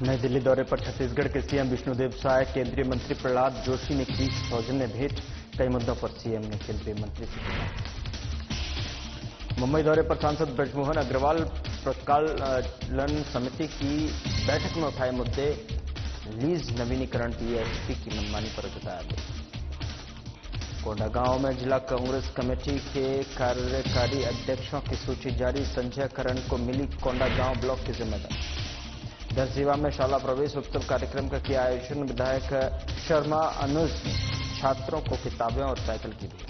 नई दिल्ली दौरे पर छत्तीसगढ़ के सीएम विष्णुदेव साय, केंद्रीय मंत्री प्रहलाद जोशी ने की सौजन्य भेंट। कई मुद्दों पर सीएम ने केंद्रीय मंत्री से की बात। मुंबई दौरे पर सांसद ब्रजमोहन अग्रवाल प्रकालन समिति की बैठक में उठाए मुद्दे। लीज नवीनीकरण टीएसपी की मनमानी पर जताया गया। कोंडागांव में जिला कांग्रेस कमेटी के कार्यकारी अध्यक्षों की सूची जारी। संजय करण को मिली कोंडागांव ब्लॉक की जिम्मेदारी। दरजीवा में शाला प्रवेश उत्सव कार्यक्रम का किया आयोजन। विधायक शर्मा अनुज ने छात्रों को किताबें और साइकिल की दी।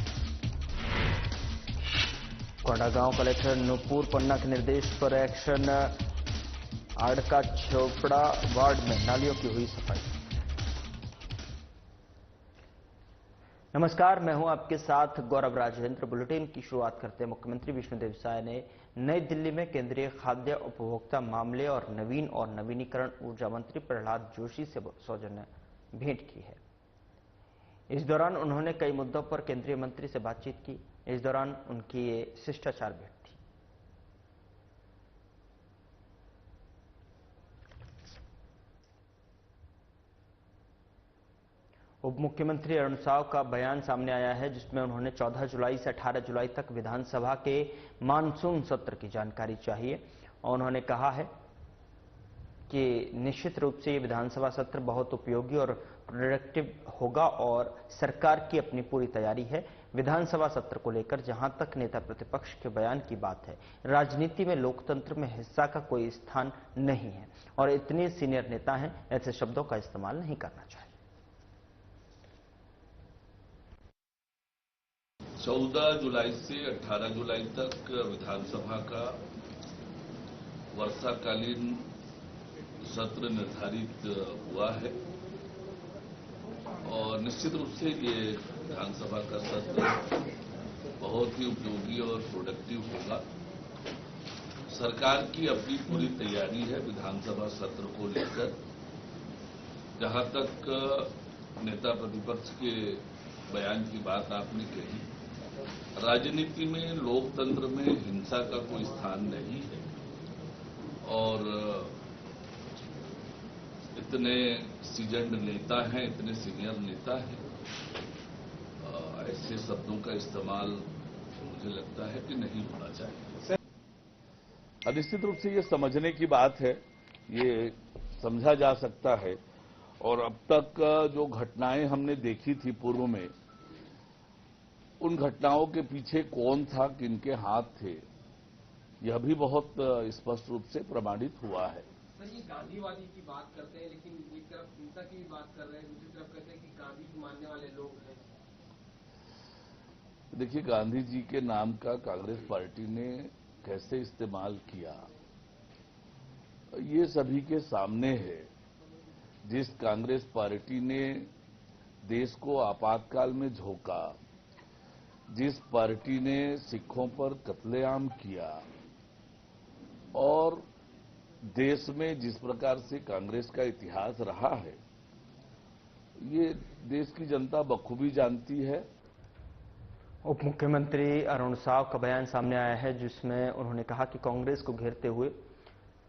कोंडागांव कलेक्टर नुपुर पन्ना के निर्देश पर एक्शन। आड़का चोपड़ा वार्ड में नालियों की हुई सफाई। नमस्कार, मैं हूं आपके साथ गौरव राजेंद्र। बुलेटिन की शुरुआत करते हैं। मुख्यमंत्री विष्णुदेव साय ने नई दिल्ली में केंद्रीय खाद्य उपभोक्ता मामले और नवीनीकरण ऊर्जा मंत्री प्रहलाद जोशी से सौजन्य भेंट की है। इस दौरान उन्होंने कई मुद्दों पर केंद्रीय मंत्री से बातचीत की। इस दौरान उनकी ये शिष्टाचार भेंट थी। उप मुख्यमंत्री अरुण साव का बयान सामने आया है, जिसमें उन्होंने 14 जुलाई से 18 जुलाई तक विधानसभा के मानसून सत्र की जानकारी चाहिए और उन्होंने कहा है कि निश्चित रूप से ये विधानसभा सत्र बहुत उपयोगी और प्रोडक्टिव होगा और सरकार की अपनी पूरी तैयारी है। विधानसभा सत्र को लेकर जहां तक नेता प्रतिपक्ष के बयान की बात है, राजनीति में लोकतंत्र में हिस्सा का कोई स्थान नहीं है और इतने सीनियर नेता हैं, ऐसे शब्दों का इस्तेमाल नहीं करना चाहिए। 14 जुलाई से 18 जुलाई तक विधानसभा का वर्षाकालीन सत्र निर्धारित हुआ है और निश्चित रूप से ये विधानसभा का सत्र बहुत ही उपयोगी और प्रोडक्टिव होगा। सरकार की अपनी पूरी तैयारी है विधानसभा सत्र को लेकर। जहां तक नेता प्रतिपक्ष के बयान की बात आपने कही, राजनीति में लोकतंत्र में हिंसा का कोई स्थान नहीं है और इतने सीजन्ड नेता हैं, इतने सीनियर नेता हैं, ऐसे शब्दों का इस्तेमाल मुझे लगता है कि नहीं होना चाहिए। निश्चित रूप से ये समझने की बात है, ये समझा जा सकता है और अब तक जो घटनाएं हमने देखी थी पूर्व में, उन घटनाओं के पीछे कौन था, किनके हाथ थे, यह भी बहुत स्पष्ट रूप से प्रमाणित हुआ है। सर, ये गांधीवादी की बात करते हैं, लेकिन एक तरफ हिंसा की भी बात कर रहे हैं, दूसरी तरफ कहते हैं कि गांधी को मानने वाले लोग हैं। देखिए, गांधी जी के नाम का कांग्रेस पार्टी ने कैसे इस्तेमाल किया, ये सभी के सामने है। जिस कांग्रेस पार्टी ने देश को आपातकाल में झोंका, जिस पार्टी ने सिखों पर कत्लेआम किया और देश में जिस प्रकार से कांग्रेस का इतिहास रहा है, ये देश की जनता बखूबी जानती है। उप मुख्यमंत्री अरुण साव का बयान सामने आया है, जिसमें उन्होंने कहा कि कांग्रेस को घेरते हुए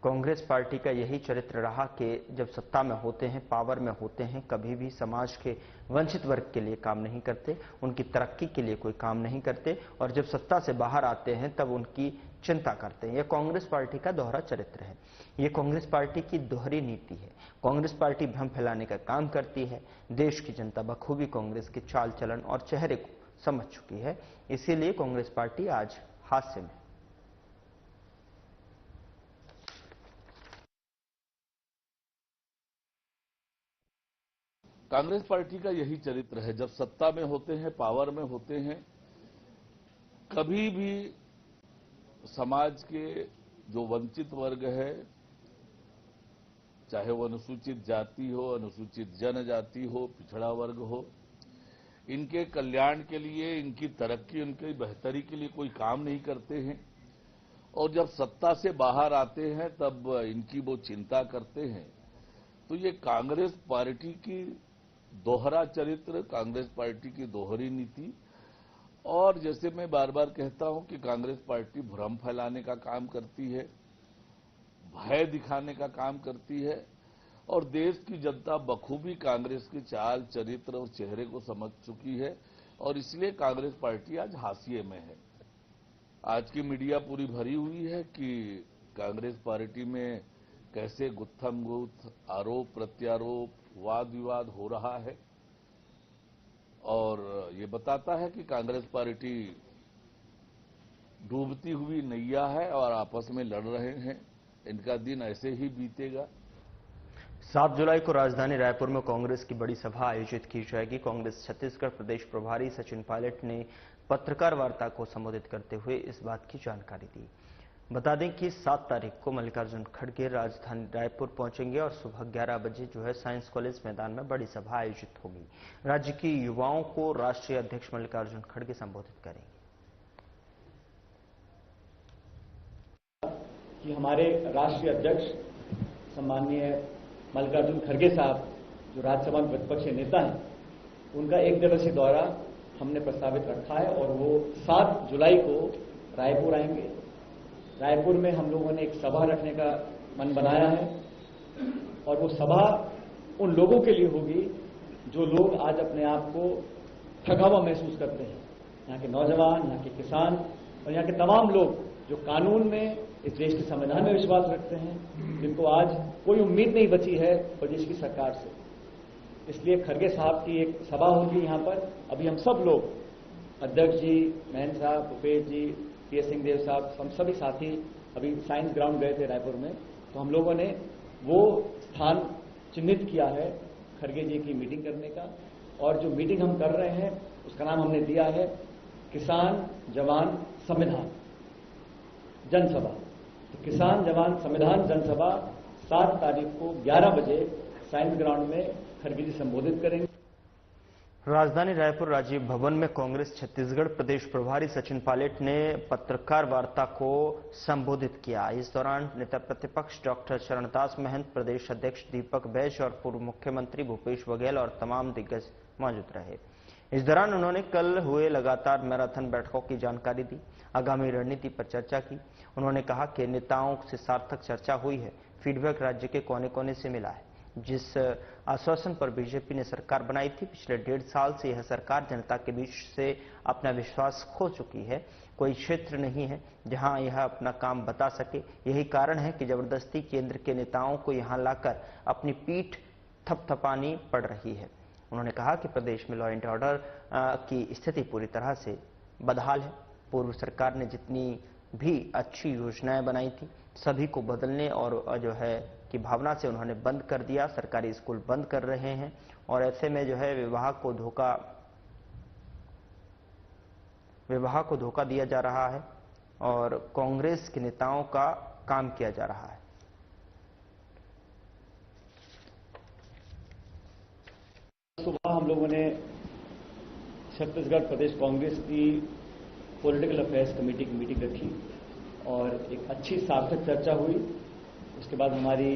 कांग्रेस पार्टी का यही चरित्र रहा कि जब सत्ता में होते हैं, पावर में होते हैं, कभी भी समाज के वंचित वर्ग के लिए काम नहीं करते, उनकी तरक्की के लिए कोई काम नहीं करते और जब सत्ता से बाहर आते हैं तब उनकी चिंता करते हैं। यह कांग्रेस पार्टी का दोहरा चरित्र है, यह कांग्रेस पार्टी की दोहरी नीति है। कांग्रेस पार्टी भ्रम फैलाने का काम करती है। देश की जनता बखूबी कांग्रेस के चाल चलन और चेहरे को समझ चुकी है, इसीलिए कांग्रेस पार्टी आज हादसे में। कांग्रेस पार्टी का यही चरित्र है, जब सत्ता में होते हैं, पावर में होते हैं, कभी भी समाज के जो वंचित वर्ग है, चाहे वो अनुसूचित जाति हो, अनुसूचित जनजाति हो, पिछड़ा वर्ग हो, इनके कल्याण के लिए, इनकी तरक्की, उनकी बेहतरी के लिए कोई काम नहीं करते हैं और जब सत्ता से बाहर आते हैं तब इनकी वो चिंता करते हैं। तो ये कांग्रेस पार्टी की दोहरा चरित्र, कांग्रेस पार्टी की दोहरी नीति और जैसे मैं बार बार कहता हूं कि कांग्रेस पार्टी भ्रम फैलाने का काम करती है, भय दिखाने का काम करती है और देश की जनता बखूबी कांग्रेस की चाल, चरित्र और चेहरे को समझ चुकी है और इसलिए कांग्रेस पार्टी आज हाशिए में है। आज की मीडिया पूरी भरी हुई है कि कांग्रेस पार्टी में कैसे गुत्थम-गुत्थ आरोप प्रत्यारोप, वाद विवाद हो रहा है और ये बताता है कि कांग्रेस पार्टी डूबती हुई नैया है और आपस में लड़ रहे हैं। इनका दिन ऐसे ही बीतेगा। 7 जुलाई को राजधानी रायपुर में कांग्रेस की बड़ी सभा आयोजित की जाएगी। कांग्रेस छत्तीसगढ़ प्रदेश प्रभारी सचिन पायलट ने पत्रकार वार्ता को संबोधित करते हुए इस बात की जानकारी दी। बता दें कि 7 तारीख को मल्लिकार्जुन खड़गे राजधानी रायपुर पहुंचेंगे और सुबह 11 बजे साइंस कॉलेज मैदान में बड़ी सभा आयोजित होगी। राज्य के युवाओं को राष्ट्रीय अध्यक्ष मल्लिकार्जुन खड़गे संबोधित करेंगे। कि हमारे राष्ट्रीय अध्यक्ष सम्माननीय मल्लिकार्जुन खड़गे साहब जो राज्यसभा में प्रतिपक्ष नेता हैं, उनका 1 दिवसीय दौरा हमने प्रस्तावित रखा है और वो 7 जुलाई को रायपुर आएंगे। रायपुर में हम लोगों ने एक सभा रखने का मन बनाया है और वो सभा उन लोगों के लिए होगी जो लोग आज अपने आप को ठगा हुआ महसूस करते हैं। यहाँ के नौजवान, यहाँ के किसान और यहाँ के तमाम लोग जो कानून में, इस देश के संविधान में विश्वास रखते हैं, जिनको आज कोई उम्मीद नहीं बची है प्रदेश की सरकार से। इसलिए खड़गे साहब की एक सभा होगी यहाँ पर। अभी हम सब लोग, अध्यक्ष जी, महंत साहब, भूपेश जी, टी.एस. सिंहदेव साहब, हम सभी साथी अभी साइंस ग्राउंड गए थे रायपुर में, तो हम लोगों ने वो स्थान चिन्हित किया है खड़गे जी की मीटिंग करने का। और जो मीटिंग हम कर रहे हैं उसका नाम हमने दिया है किसान जवान संविधान जनसभा। तो किसान जवान संविधान जनसभा 7 तारीख को 11 बजे साइंस ग्राउंड में खड़गे जी संबोधित करेंगे। राजधानी रायपुर राजीव भवन में कांग्रेस छत्तीसगढ़ प्रदेश प्रभारी सचिन पायलट ने पत्रकार वार्ता को संबोधित किया। इस दौरान नेता प्रतिपक्ष डॉक्टर चरणदास महंत, प्रदेश अध्यक्ष दीपक बैज और पूर्व मुख्यमंत्री भूपेश बघेल और तमाम दिग्गज मौजूद रहे। इस दौरान उन्होंने कल हुए लगातार मैराथन बैठकों की जानकारी दी, आगामी रणनीति पर चर्चा की। उन्होंने कहा कि नेताओं से सार्थक चर्चा हुई है, फीडबैक राज्य के कोने कोने से मिला है। जिस आश्वासन पर बीजेपी ने सरकार बनाई थी, पिछले 1.5 साल से यह सरकार जनता के बीच से अपना विश्वास खो चुकी है। कोई क्षेत्र नहीं है जहां यह अपना काम बता सके। यही कारण है कि जबरदस्ती केंद्र के नेताओं को यहां लाकर अपनी पीठ थपथपानी पड़ रही है। उन्होंने कहा कि प्रदेश में लॉ एंड ऑर्डर की स्थिति पूरी तरह से बदहाल है। पूर्व सरकार ने जितनी भी अच्छी योजनाएं बनाई थी, सभी को बदलने और कि भावना से उन्होंने बंद कर दिया। सरकारी स्कूल बंद कर रहे हैं और ऐसे में विवाह को धोखा दिया जा रहा है और कांग्रेस के नेताओं का काम किया जा रहा है। सुबह हम लोगों ने छत्तीसगढ़ प्रदेश कांग्रेस की पॉलिटिकल अफेयर्स कमेटी की मीटिंग रखी और एक अच्छी सार्थक चर्चा हुई। उसके बाद हमारी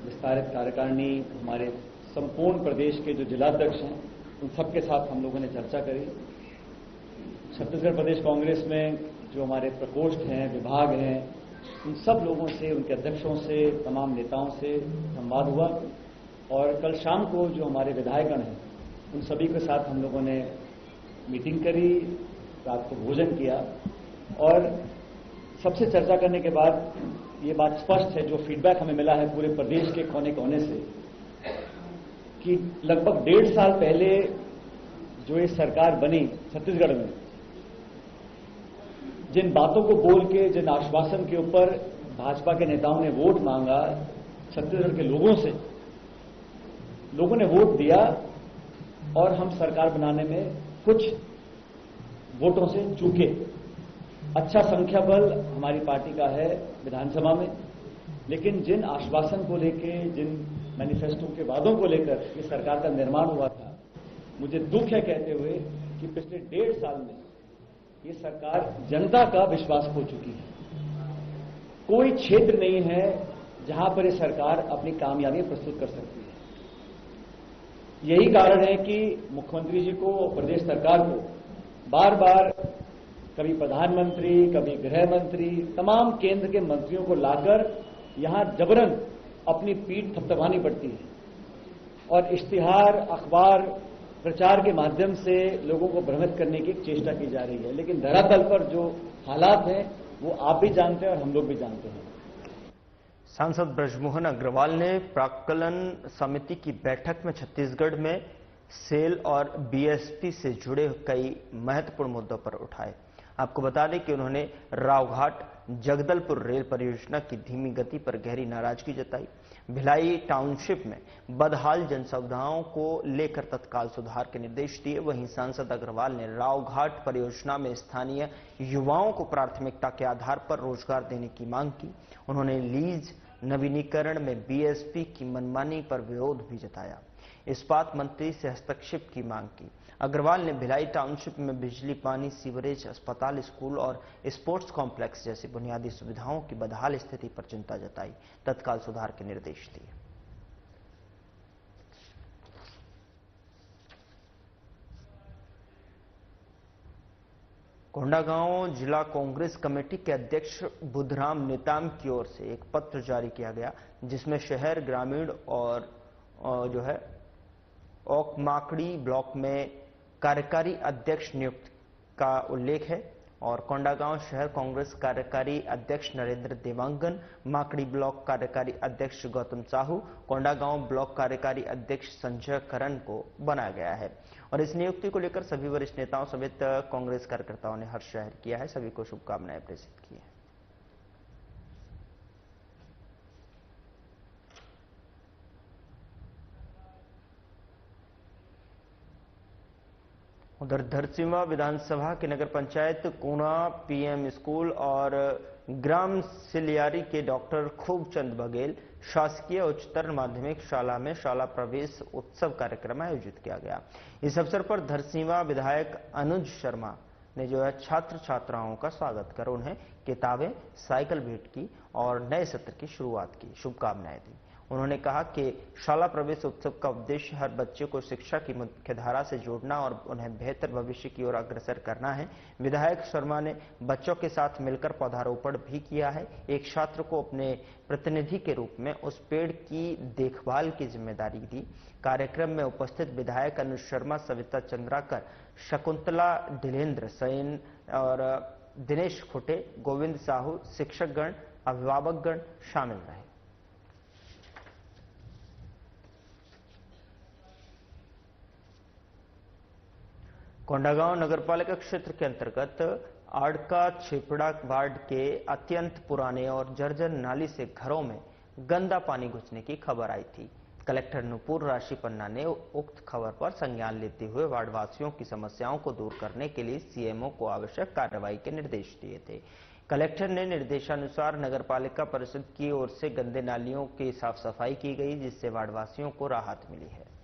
विस्तारित कार्यकारिणी, हमारे संपूर्ण प्रदेश के जो जिलाध्यक्ष हैं, उन सबके साथ हम लोगों ने चर्चा करी। छत्तीसगढ़ प्रदेश कांग्रेस में जो हमारे प्रकोष्ठ हैं, विभाग हैं, उन सब लोगों से, उनके अध्यक्षों से, तमाम नेताओं से संवाद हुआ। और कल शाम को जो हमारे विधायकगण हैं, उन सभी के साथ हम लोगों ने मीटिंग करी, रात को भोजन किया और सबसे चर्चा करने के बाद ये बात स्पष्ट है, जो फीडबैक हमें मिला है पूरे प्रदेश के कोने कोने से, कि लगभग 1.5 साल पहले जो ये सरकार बनी छत्तीसगढ़ में, जिन बातों को बोल के, जिन आश्वासन के ऊपर भाजपा के नेताओं ने वोट मांगा, छत्तीसगढ़ के लोगों से, लोगों ने वोट दिया और हम सरकार बनाने में कुछ वोटों से चूके। अच्छा संख्या बल हमारी पार्टी का है विधानसभा में, लेकिन जिन आश्वासन को लेके, जिन मैनिफेस्टो के वादों को लेकर ये सरकार का निर्माण हुआ था, मुझे दुख है कहते हुए कि पिछले 1.5 साल में ये सरकार जनता का विश्वास खो चुकी है। कोई क्षेत्र नहीं है जहां पर ये सरकार अपनी कामयाबी प्रस्तुत कर सकती है। यही कारण है कि मुख्यमंत्री जी को, प्रदेश सरकार को बार बार कभी प्रधानमंत्री, कभी गृह मंत्री, तमाम केंद्र के मंत्रियों को लाकर यहां जबरन अपनी पीठ थपथपानी पड़ती है। और इश्तिहार, अखबार, प्रचार के माध्यम से लोगों को भ्रमित करने की चेष्टा की जा रही है। लेकिन धरातल पर जो हालात हैं वो आप भी जानते हैं और हम लोग भी जानते हैं। सांसद ब्रजमोहन अग्रवाल ने प्राक्कलन समिति की बैठक में छत्तीसगढ़ में सेल और बीएसपी से जुड़े कई महत्वपूर्ण मुद्दों पर उठाए। आपको बता दें कि उन्होंने रावघाट जगदलपुर रेल परियोजना की धीमी गति पर गहरी नाराजगी जताई। भिलाई टाउनशिप में बदहाल जनसुविधाओं को लेकर तत्काल सुधार के निर्देश दिए। वहीं सांसद अग्रवाल ने रावघाट परियोजना में स्थानीय युवाओं को प्राथमिकता के आधार पर रोजगार देने की मांग की। उन्होंने लीज नवीनीकरण में बीएसपी की मनमानी पर विरोध भी जताया। इस्पात मंत्री से हस्तक्षेप की मांग की। अग्रवाल ने भिलाई टाउनशिप में बिजली, पानी, सीवरेज, अस्पताल, स्कूल और स्पोर्ट्स कॉम्प्लेक्स जैसी बुनियादी सुविधाओं की बदहाल स्थिति पर चिंता जताई, तत्काल सुधार के निर्देश दिए। कोंडागांव जिला कांग्रेस कमेटी के अध्यक्ष बुधराम नेताम की ओर से एक पत्र जारी किया गया, जिसमें शहर, ग्रामीण और जो है ओकमाकड़ी ब्लॉक में कार्यकारी अध्यक्ष नियुक्त का उल्लेख है। और कोंडागांव शहर कांग्रेस कार्यकारी अध्यक्ष नरेंद्र देवांगन, माकड़ी ब्लॉक कार्यकारी अध्यक्ष गौतम साहू, कोंडागांव ब्लॉक कार्यकारी अध्यक्ष संजय करण को बनाया गया है। और इस नियुक्ति को लेकर सभी वरिष्ठ नेताओं समेत कांग्रेस कार्यकर्ताओं ने हर्ष जाहिर किया है, सभी को शुभकामनाएं प्रेषित की है। उधर धरसींवा विधानसभा के नगर पंचायत कोना, पीएम स्कूल और ग्राम सिलियारी के डॉक्टर खूबचंद बघेल शासकीय उच्चतर माध्यमिक शाला में शाला प्रवेश उत्सव कार्यक्रम आयोजित किया गया। इस अवसर पर धरसींवा विधायक अनुज शर्मा ने जो है छात्र छात्राओं का स्वागत कर उन्हें किताबें, साइकिल भेंट की और नए सत्र की शुरुआत की शुभकामनाएं दी। उन्होंने कहा कि शाला प्रवेश उत्सव का उद्देश्य हर बच्चे को शिक्षा की मुख्यधारा से जोड़ना और उन्हें बेहतर भविष्य की ओर अग्रसर करना है। विधायक शर्मा ने बच्चों के साथ मिलकर पौधारोपण भी किया है। एक छात्र को अपने प्रतिनिधि के रूप में उस पेड़ की देखभाल की जिम्मेदारी दी। कार्यक्रम में उपस्थित विधायक अनुज शर्मा, सविता चंद्राकर, शकुंतला ढिलेन्द्र सैन और दिनेश खुटे, गोविंद साहू, शिक्षकगण, अभिभावकगण शामिल रहे। कोंडागांव नगरपालिका क्षेत्र के अंतर्गत आड़का छेपड़ा वार्ड के अत्यंत पुराने और जर्जर नाली से घरों में गंदा पानी घुसने की खबर आई थी। कलेक्टर नुपुर राशि पन्ना ने उक्त खबर पर संज्ञान लेते हुए वार्डवासियों की समस्याओं को दूर करने के लिए सीएमओ को आवश्यक कार्रवाई के निर्देश दिए थे। कलेक्टर ने निर्देशानुसार नगरपालिका परिषद की ओर से गंदे नालियों की साफ सफाई की गई, जिससे वार्डवासियों को राहत मिली है।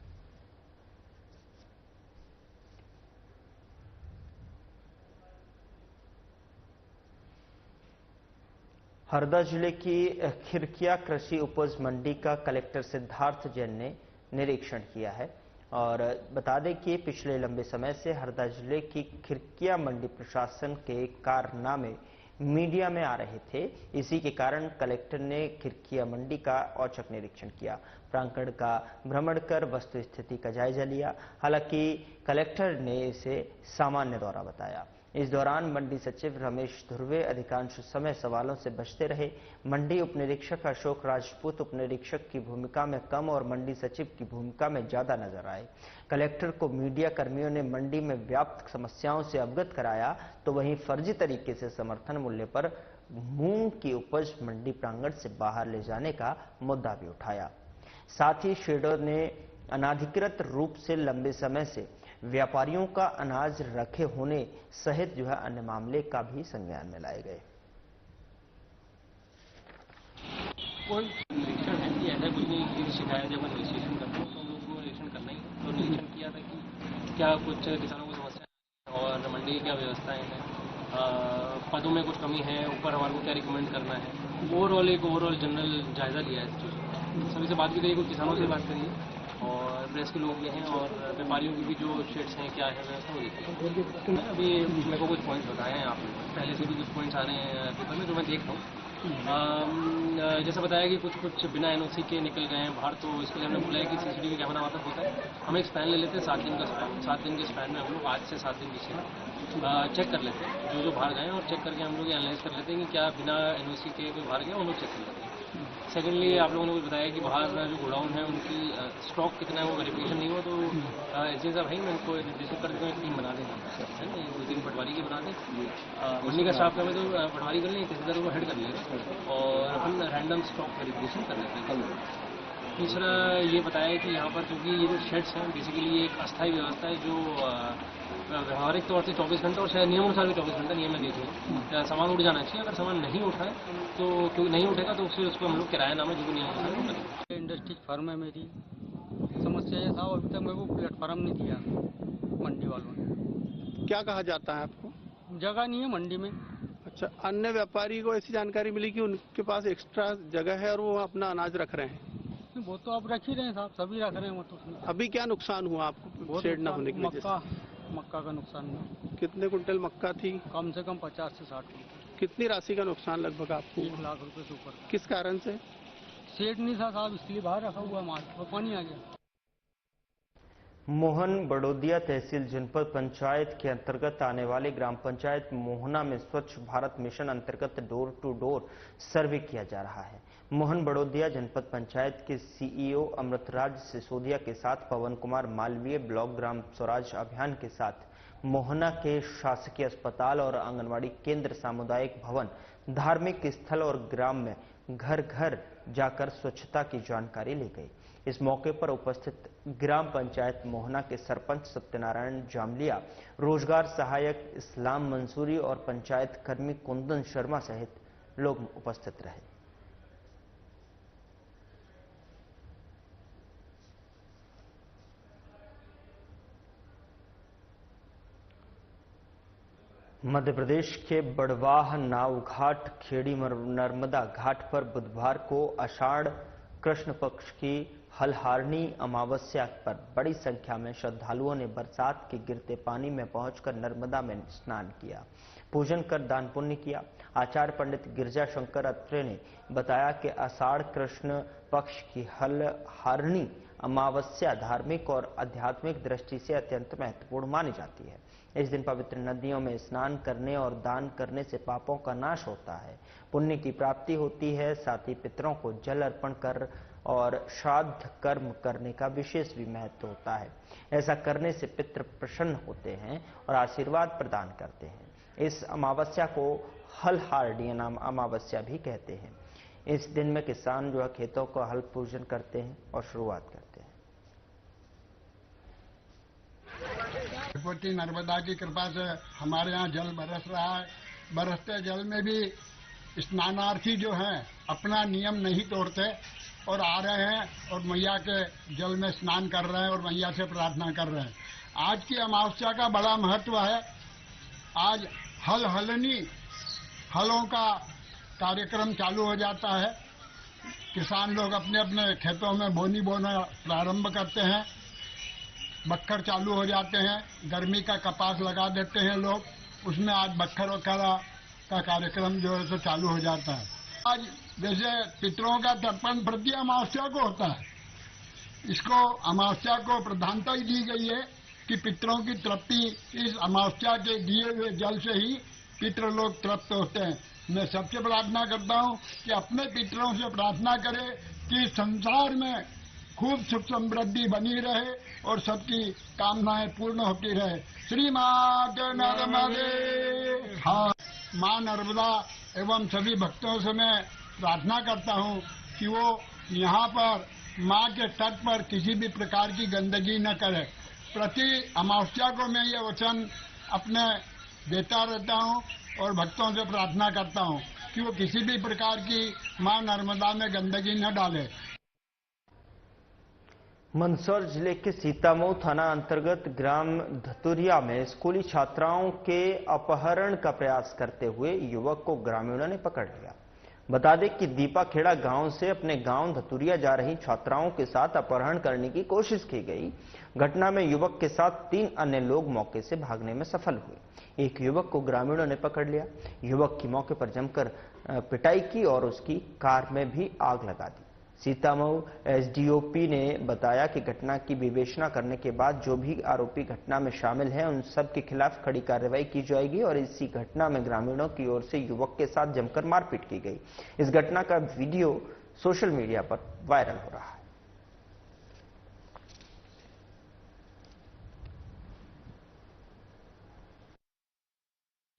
हरदा जिले की खिरकिया कृषि उपज मंडी का कलेक्टर सिद्धार्थ जैन ने निरीक्षण किया है। और बता दें कि पिछले लंबे समय से हरदा जिले की खिरकिया मंडी प्रशासन के कारनामे मीडिया में आ रहे थे। इसी के कारण कलेक्टर ने खिरकिया मंडी का औचक निरीक्षण किया, प्रांगण का भ्रमण कर वस्तु स्थिति का जायजा लिया। हालांकि कलेक्टर ने इसे सामान्य दौरा बताया। इस दौरान मंडी सचिव रमेश धुर्वे अधिकांश समय सवालों से बचते रहे। मंडी उपनिरीक्षक अशोक राजपूत उपनिरीक्षक की भूमिका में कम और मंडी सचिव की भूमिका में ज्यादा नजर आए। कलेक्टर को मीडिया कर्मियों ने मंडी में व्याप्त समस्याओं से अवगत कराया, तो वहीं फर्जी तरीके से समर्थन मूल्य पर मूंग की उपज मंडी प्रांगण से बाहर ले जाने का मुद्दा भी उठाया। साथ ही शेडर ने अनाधिकृत रूप से लंबे समय से व्यापारियों का अनाज रखे होने सहित जो है अन्य मामले का भी संज्ञान में लाए गए। कोई निरीक्षण है कि ऐसा कुछ नहीं कि शिकायत जब रजिस्ट्रेशन करते हो तो हम लोग को निरीक्षण करना ही तो निरीक्षण किया था कि क्या कुछ किसानों को समस्या है और मंडी की क्या व्यवस्थाएं हैं, पदों में कुछ कमी है, ऊपर हमारे को क्या रिकमेंड करना है। ओवरऑल जनरल जायजा लिया है। सभी से बात भी करिए, कुछ किसानों से बात करिए और प्रेस के लोग भी हैं और व्यापारियों की भी जो शेड्स हैं क्या है व्यवस्था वो देखिए। अभी मेरे को कुछ पॉइंट्स बताए हैं, आप पहले से भी कुछ पॉइंट्स आ रहे हैं पेपर में जो मैं देख रहा हूँ। जैसा बताया कि कुछ बिना एनओसी के निकल गए हैं बाहर, तो इसके लिए हमने बोला है कि सीसीटीवी कैमरा वहाँ तक होता है, हम एक स्पैन ले लेते हैं 7 दिन का स्पैन। 7 दिन के स्पैन में हम लोग आज से 7 दिन पीछे चेक कर लेते हैं जो बाहर गए हैं, और चेक करके हम लोग एनालाइज कर लेते हैं कि क्या बिना एनओसी के कोई बाहर गया, हम लोग चेक कर लेते हैं। सेकेंडली, आप लोगों ने कुछ बताया कि बाहर जो गोडाउन है उनकी स्टॉक कितना है वो वेरिफिकेशन नहीं हुआ, तो एसडीएम साहब भाई मैं उनको निर्देशित कर देता हूँ, एक टीम बना दें है ना, 2-3 पटवारी की बना दें, मंडी का स्टाफ का तो पटवारी कर लें, तहसीलदार को हेड कर लेंगे और अपन रैंडम स्टॉक वेरिफिकेशन कर लेते हैं। तीसरा ये बताया कि यहाँ पर क्योंकि ये जो शेड्स हैं बेसिकली एक अस्थायी व्यवस्था है जो व्यवहारिक तौर से 24 घंटे और शायद नियमानुसार भी 24 घंटा नियम में देते हैं सामान उठ जाना चाहिए। अगर सामान नहीं उठा है तो क्योंकि नहीं उठेगा तो फिर उसको हम लोग किराया नाम है जो भी नियमानुसार वो करेंगे। इंडस्ट्री फर्म है मेरी, समस्या ये साहब अभी तक मेरे को प्लेटफार्म नहीं दिया मंडी वालों ने। क्या कहा जाता है आपको? जगह नहीं है मंडी में। अच्छा, अन्य व्यापारी को ऐसी जानकारी मिली कि उनके पास एक्स्ट्रा जगह है और वो अपना अनाज रख रहे हैं? वो तो आप रख ही रहे हैं साहब, सभी रख रहे हैं वो तो। अभी क्या नुकसान हुआ आपको शेड न होने की वजह से? मक्का का नुकसान हुआ। कितने कुंटल मक्का थी? कम से कम 50 से 60 कुंटल। कितनी राशि का नुकसान लगभग आपको? 1 लाख रुपए से ऊपर। किस कारण से? शेड नहीं था साहब, इसलिए बाहर रखा हुआ माल, तो पानी आ गया। मोहन बड़ोदिया तहसील जनपद पंचायत के अंतर्गत आने वाले ग्राम पंचायत मोहना में स्वच्छ भारत मिशन अंतर्गत डोर टू डोर सर्वे किया जा रहा है। मोहन बड़ोदिया जनपद पंचायत के सीईओ अमृतराज सिसोदिया के साथ पवन कुमार मालवीय ब्लॉक ग्राम स्वराज अभियान के साथ मोहना के शासकीय अस्पताल और आंगनवाड़ी केंद्र, सामुदायिक भवन, धार्मिक स्थल और ग्राम में घर घर जाकर स्वच्छता की जानकारी ली गई। इस मौके पर उपस्थित ग्राम पंचायत मोहना के सरपंच सत्यनारायण जामलिया, रोजगार सहायक इस्लाम मंसूरी और पंचायत कर्मी कुंदन शर्मा सहित लोग उपस्थित रहे। मध्य प्रदेश के बड़वाह नाव घाट खेड़ी नर्मदा घाट पर बुधवार को आषाढ़ कृष्ण पक्ष की हलहारनी अमावस्या पर बड़ी संख्या में श्रद्धालुओं ने बरसात के गिरते पानी में पहुंचकर नर्मदा में स्नान किया, पूजन कर दान पुण्य किया। आचार्य पंडित गिरजा शंकर अत्रे ने बताया कि आषाढ़ कृष्ण पक्ष की हलहारनी अमावस्या धार्मिक और आध्यात्मिक दृष्टि से अत्यंत महत्वपूर्ण मानी जाती है। इस दिन पवित्र नदियों में स्नान करने और दान करने से पापों का नाश होता है, पुण्य की प्राप्ति होती है। साथ ही पितरों को जल अर्पण कर और श्राद्ध कर्म करने का विशेष भी महत्व होता है। ऐसा करने से पितृ प्रसन्न होते हैं और आशीर्वाद प्रदान करते हैं। इस अमावस्या को हलहारनी अमावस्या भी कहते हैं। इस दिन में किसान जो है खेतों का हल पूजन करते हैं और शुरुआत करते हैं। भगवती नर्मदा की कृपा से हमारे यहाँ जल बरस रहा है। बरसते जल में भी स्नानार्थी जो हैं अपना नियम नहीं तोड़ते और आ रहे हैं और मैया के जल में स्नान कर रहे हैं और मैया से प्रार्थना कर रहे हैं। आज की अमावस्या का बड़ा महत्व है। आज हलहलनी हलों का कार्यक्रम चालू हो जाता है। किसान लोग अपने अपने खेतों में बोनी बोना प्रारंभ करते हैं, बक्खर चालू हो जाते हैं, गर्मी का कपास लगा देते हैं लोग, उसमें आज बक्खर वगैरह का कार्यक्रम जो है सो चालू हो जाता है। आज जैसे पितरों का तर्पण प्रति अमावस्या को होता है, इसको अमावस्या को प्रधानता ही दी गई है कि पितरों की तृप्ति इस अमावस्या के दिए हुए जल से ही पितृ लोग तृप्त होते हैं। मैं सबसे प्रार्थना करता हूँ कि अपने पितरों से प्रार्थना करें कि संसार में खूब सुख समृद्धि बनी रहे और सबकी कामनाएं पूर्ण होती रहे। श्री माँ के नर्मदे। हाँ, माँ नर्मदा एवं सभी भक्तों से मैं प्रार्थना करता हूँ कि वो यहाँ पर माँ के तट पर किसी भी प्रकार की गंदगी न करे। प्रति अमावस्या को मैं ये वचन अपने देता रहता हूँ और भक्तों से प्रार्थना करता हूँ कि वो किसी भी प्रकार की माँ नर्मदा में गंदगी न डाले। मंदसौर जिले के सीतामऊ थाना अंतर्गत ग्राम धतुरिया में स्कूली छात्राओं के अपहरण का प्रयास करते हुए युवक को ग्रामीणों ने पकड़ लिया। बता दें कि दीपाखेड़ा गांव से अपने गांव धतुरिया जा रही छात्राओं के साथ अपहरण करने की कोशिश की गई। घटना में युवक के साथ 3 अन्य लोग मौके से भागने में सफल हुए। एक युवक को ग्रामीणों ने पकड़ लिया। युवक की मौके पर जमकर पिटाई की और उसकी कार में भी आग लगा दी। सीतामऊ एसडीओपी ने बताया कि घटना की विवेचना करने के बाद जो भी आरोपी घटना में शामिल हैं उन सब के खिलाफ कड़ी कार्रवाई की जाएगी और इसी घटना में ग्रामीणों की ओर से युवक के साथ जमकर मारपीट की गई। इस घटना का वीडियो सोशल मीडिया पर वायरल हो रहा है।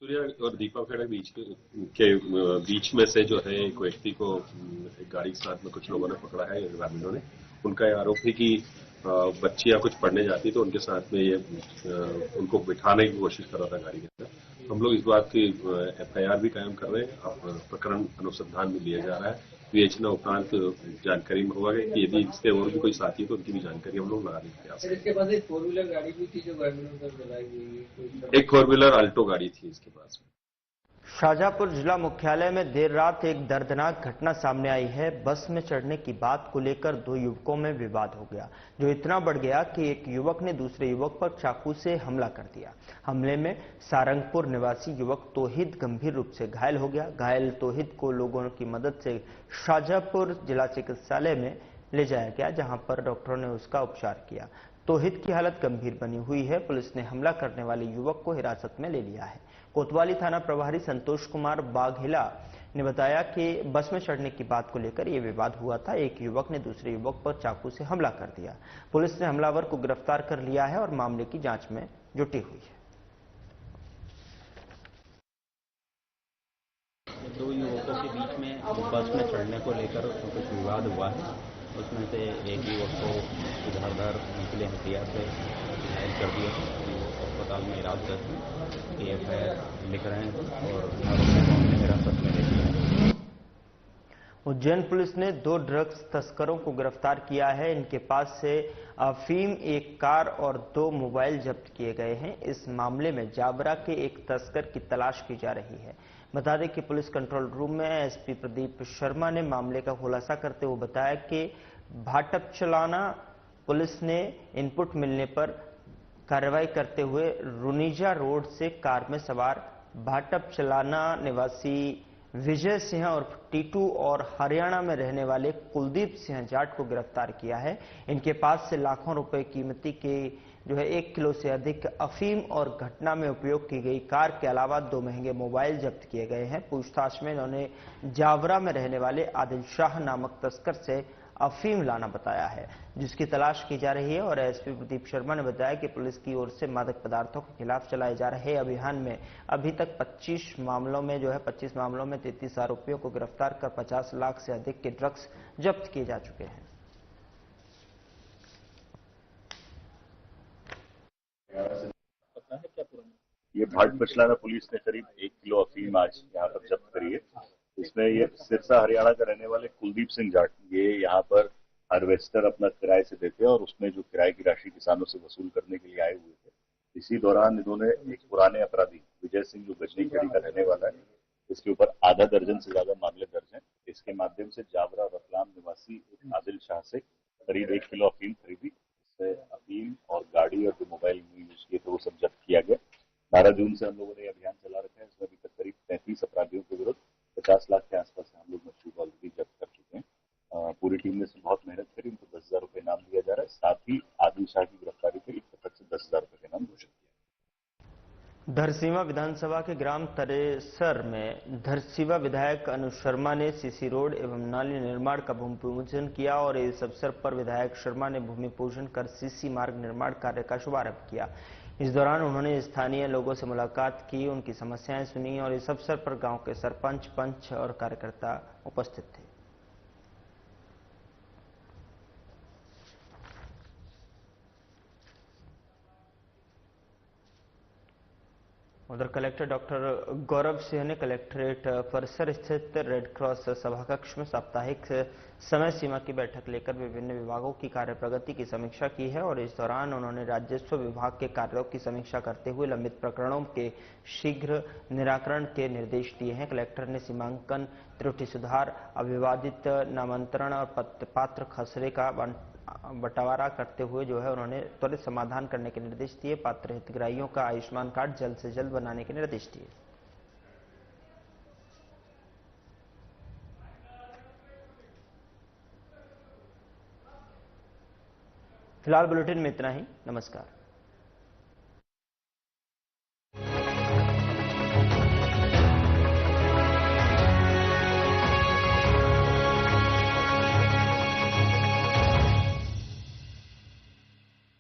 सूर्या और दीपाखेड़ा बीच में से जो है एक व्यक्ति को एक गाड़ी के साथ में कुछ लोगों ने पकड़ा है, ग्रामीणों ने। उनका आरोप है कि बच्चियां कुछ पढ़ने जाती तो उनके साथ में ये उनको बिठाने की कोशिश कर रहा था गाड़ी के अंदर। हम लोग इस बात की एफआईआर भी कायम कर रहे हैं। अब प्रकरण अनुसंधान में लिया जा रहा है। विवेचना उपरांत जानकारी में होगा कि यदि इससे और भी कोई साथी है तो उनकी भी जानकारी हम लोग लगाने का प्रयास करेंगे। इसके पास एक 4-व्हीलर गाड़ी भी थी जो ग्रामीणों पर जलाई गई। एक 4-व्हीलर अल्टो गाड़ी थी इसके पास में। शाहजहांपुर जिला मुख्यालय में देर रात एक दर्दनाक घटना सामने आई है। बस में चढ़ने की बात को लेकर 2 युवकों में विवाद हो गया, जो इतना बढ़ गया कि एक युवक ने दूसरे युवक पर चाकू से हमला कर दिया। हमले में सारंगपुर निवासी युवक तौहीद गंभीर रूप से घायल हो गया। घायल तौहीद को लोगों की मदद से शाहजहांपुर जिला चिकित्सालय में ले जाया गया, जहां पर डॉक्टरों ने उसका उपचार किया। तौहीद की हालत गंभीर बनी हुई है। पुलिस ने हमला करने वाले युवक को हिरासत में ले लिया है। कोतवाली थाना प्रभारी संतोष कुमार बाघेला ने बताया कि बस में चढ़ने की बात को लेकर यह विवाद हुआ था। एक युवक ने दूसरे युवक पर चाकू से हमला कर दिया। पुलिस ने हमलावर को गिरफ्तार कर लिया है और मामले की जांच में जुटी हुई है। 2 युवकों के बीच में बस में चढ़ने को लेकर कुछ विवाद हुआ है। उसमें से एक युवक को इधर-उधर निकले हथियार से घायल कर दिया है। वो अस्पताल में इलाजरत है। एफआईआर लिख रहे हैं और आरोपियों को हिरासत में ले लिया है। उज्जैन पुलिस ने 2 ड्रग्स तस्करों को गिरफ्तार किया है। इनके पास से अफीम, एक कार और 2 मोबाइल जब्त किए गए हैं। इस मामले में जावरा के एक तस्कर की तलाश की जा रही है। बता दें कि पुलिस कंट्रोल रूम में एसपी प्रदीप शर्मा ने मामले का खुलासा करते हुए बताया कि भाटपचलाना पुलिस ने इनपुट मिलने पर कार्रवाई करते हुए रुनीजा रोड से कार में सवार भाटपचलाना निवासी विजय सिंह और टीटू और हरियाणा में रहने वाले कुलदीप सिंह जाट को गिरफ्तार किया है। इनके पास से लाखों रुपए कीमती के 1 किलो से अधिक अफीम और घटना में उपयोग की गई कार के अलावा 2 महंगे मोबाइल जब्त किए गए हैं। पूछताछ में इन्होंने जावरा में रहने वाले आदिल शाह नामक तस्कर से अफीम लाना बताया है, जिसकी तलाश की जा रही है। और एसपी प्रदीप शर्मा ने बताया कि पुलिस की ओर से मादक पदार्थों के खिलाफ चलाए जा रहे अभियान में अभी तक 25 मामलों में 33 आरोपियों को गिरफ्तार कर 50 लाख से अधिक के ड्रग्स जब्त किए जा चुके हैं। ये भाटपचलाना पुलिस ने करीब 1 किलो अफीम आज यहाँ पर जब्त करी है। इसमें ये सिरसा हरियाणा का रहने वाले कुलदीप सिंह जाट, ये यहाँ पर हार्वेस्टर अपना किराए से देते हैं और उसमें जो किराए की राशि किसानों से वसूल करने के लिए आए हुए थे। इसी दौरान इन्होंने एक पुराने अपराधी विजय सिंह, जो गजनी खेड़ी का रहने वाला है, इसके ऊपर आधा दर्जन से ज्यादा मामले दर्ज हैं। इसके माध्यम से जावरा रतलाम निवासी आदिल शाह से करीब 1 किलो अफीम खरीदी। इससे अफीम और गाड़ी और जो मोबाइल यूज किए थे वो सब जब्त किया गया। 12 जून से हम लोगों ने अभियान चला रखा है। इसमें अभी तक करीब 33 अपराधियों के विरुद्ध 50 लाख के आसपास हम लोग मशरूब ऑलरेडी जब्त कर चुके हैं। पूरी टीम ने बहुत मेहनत करी। उनको 10,000 रुपये इनाम दिया जा रहा है। साथ ही आदिल शाह की गिरफ्तारी पर तक से 10,000 रुपये का इनाम घोषित किया। धरसींवा विधानसभा के ग्राम तरेसर में धरसींवा विधायक अनु शर्मा ने सीसी रोड एवं नाली निर्माण का भूमि पूजन किया और इस अवसर पर विधायक शर्मा ने भूमि पूजन कर सीसी मार्ग निर्माण कार्य का शुभारंभ किया। इस दौरान उन्होंने स्थानीय लोगों से मुलाकात की, उनकी समस्याएं सुनी और इस अवसर पर गांव के सरपंच, पंच और कार्यकर्ता उपस्थित थे। उधर कलेक्टर डॉक्टर गौरव सिंह ने कलेक्ट्रेट परिसर स्थित रेड क्रॉस सभाकक्ष में साप्ताहिक समय सीमा की बैठक लेकर विभिन्न विभागों की कार्य प्रगति की समीक्षा की है और इस दौरान उन्होंने राजस्व विभाग के कार्यों की समीक्षा करते हुए लंबित प्रकरणों के शीघ्र निराकरण के निर्देश दिए हैं। कलेक्टर ने सीमांकन, त्रुटि सुधार, अविवादित नामांतरण और पात्र खसरे का बंटवारा करते हुए उन्होंने त्वरित समाधान करने के निर्देश दिए। पात्र हितग्राहियों का आयुष्मान कार्ड जल्द से जल्द बनाने के निर्देश दिए। फिलहाल बुलेटिन में इतना ही। नमस्कार।